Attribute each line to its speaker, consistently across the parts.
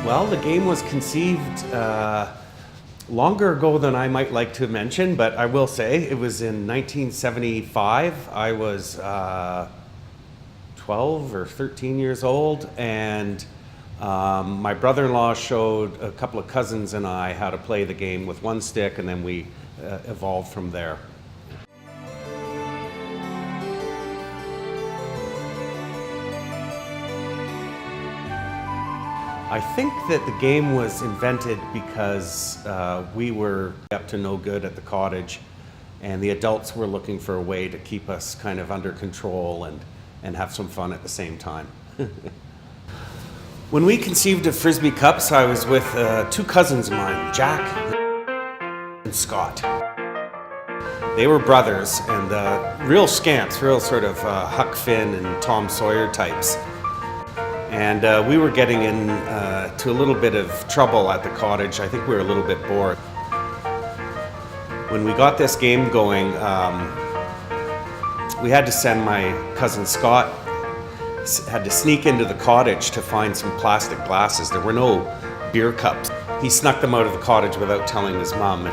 Speaker 1: Well, the game was conceived longer ago than I might like to mention, but I will say it was in 1975. I was 12 or 13 years old, and my brother-in-law showed a couple of cousins and I how to play the game with one stick, and then we evolved from there. I think that the game was invented because we were up to no good at the cottage, and the adults were looking for a way to keep us kind of under control and have some fun at the same time. When we conceived of Frisbee Cups, I was with two cousins of mine, Jack and Scott. They were brothers and real scamps, real sort of Huck Finn and Tom Sawyer types. And we were getting to a little bit of trouble at the cottage. I think we were a little bit bored. When we got this game going, we had to send my cousin Scott, had to sneak into the cottage to find some plastic glasses. There were no beer cups. He snuck them out of the cottage without telling his mom.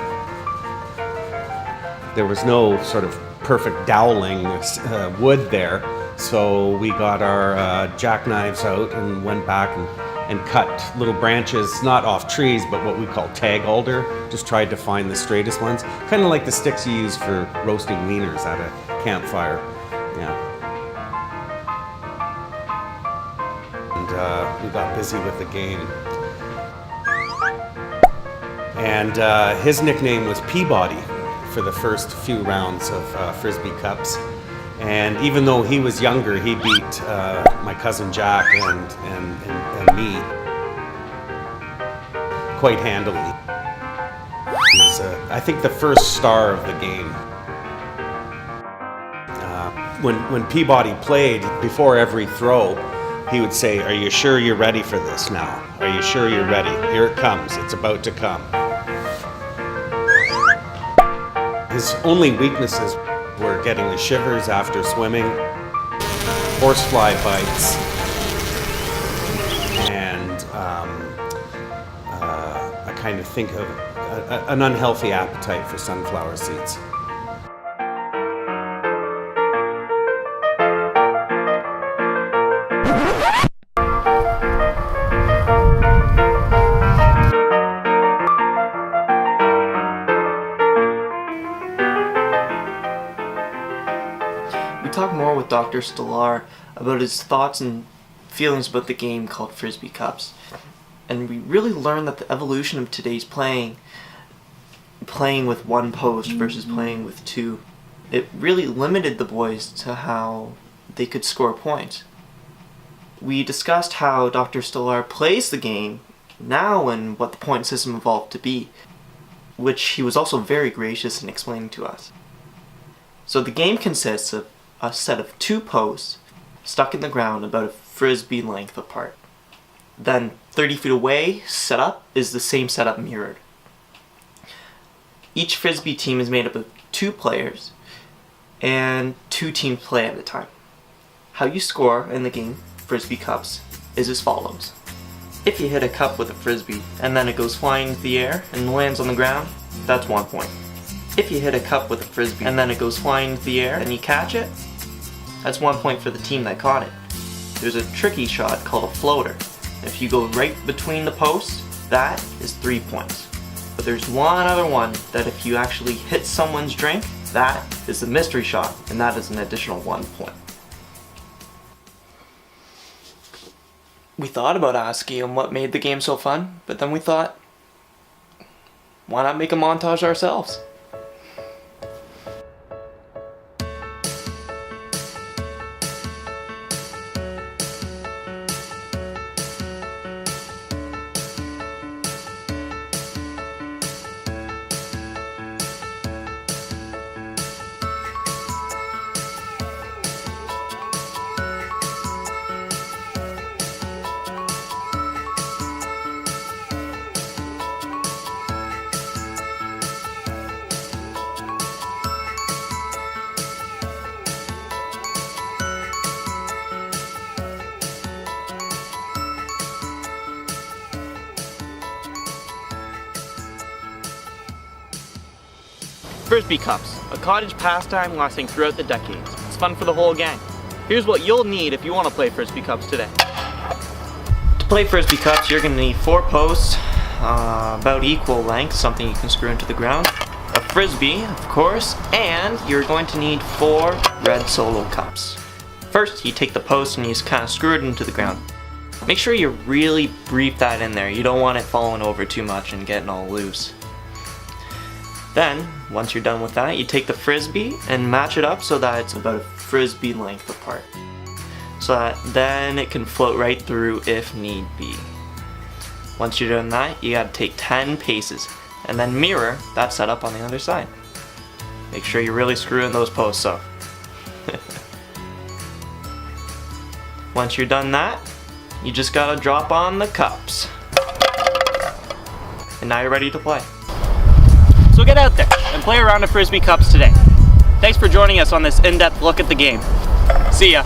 Speaker 1: There was no sort of perfect doweling wood there. So we got our jackknives out and went back and cut little branches, not off trees, but what we call tag alder. Just tried to find the straightest ones. Kind of like the sticks you use for roasting wieners at a campfire. Yeah. And we got busy with the game. And his nickname was Peabody for the first few rounds of Frisbee Cups. And even though he was younger, he beat my cousin Jack and me quite handily. He was, I think, the first star of the game. When Peabody played, before every throw, he would say, "Are you sure you're ready for this now? Are you sure you're ready? Here it comes. It's about to come." His only weaknesses were getting the shivers after swimming, horsefly bites, and I kind of think of an unhealthy appetite for sunflower seeds.
Speaker 2: We talked more with Dr. Stolar about his thoughts and feelings about the game called Frisbee Cups. And we really learned that the evolution of today's playing with one post versus playing with two, it really limited the boys to how they could score points. We discussed how Dr. Stolar plays the game now and what the point system evolved to be, which he was also very gracious in explaining to us. So the game consists of a set of two posts stuck in the ground about a frisbee length apart. Then 30 feet away, setup is the same setup mirrored. Each frisbee team is made up of two players, and two teams play at a time. How you score in the game Frisbee Cups is as follows. If you hit a cup with a frisbee and then it goes flying into the air and lands on the ground, that's 1 point. If you hit a cup with a frisbee and then it goes flying into the air and you catch it, that's 1 point for the team that caught it. There's a tricky shot called a floater. If you go right between the posts, that is 3 points. But there's one other one that if you actually hit someone's drink, that is the mystery shot, and that is an additional 1 point. We thought about asking him what made the game so fun, but then we thought, why not make a montage ourselves?
Speaker 3: Frisbee cups, a cottage pastime lasting throughout the decades. It's fun for the whole gang. Here's what you'll need if you want to play Frisbee cups today.
Speaker 2: To play Frisbee cups, you're going to need 4 posts, about equal length, something you can screw into the ground, a Frisbee, of course, and you're going to need 4 red solo cups. First, you take the post and you just kind of screw it into the ground. Make sure you really brief that in there. You don't want it falling over too much and getting all loose. Then, once you're done with that, you take the Frisbee and match it up so that it's about a Frisbee length apart. So that then it can float right through if need be. Once you're done that, you gotta take 10 paces and then mirror that setup on the other side. Make sure you're really screwing those posts up. Once you're done that, you just gotta drop on the cups. And now you're ready to play.
Speaker 3: So get out there and play a round of Frisbee cups today. Thanks for joining us on this in-depth look at the game. See ya.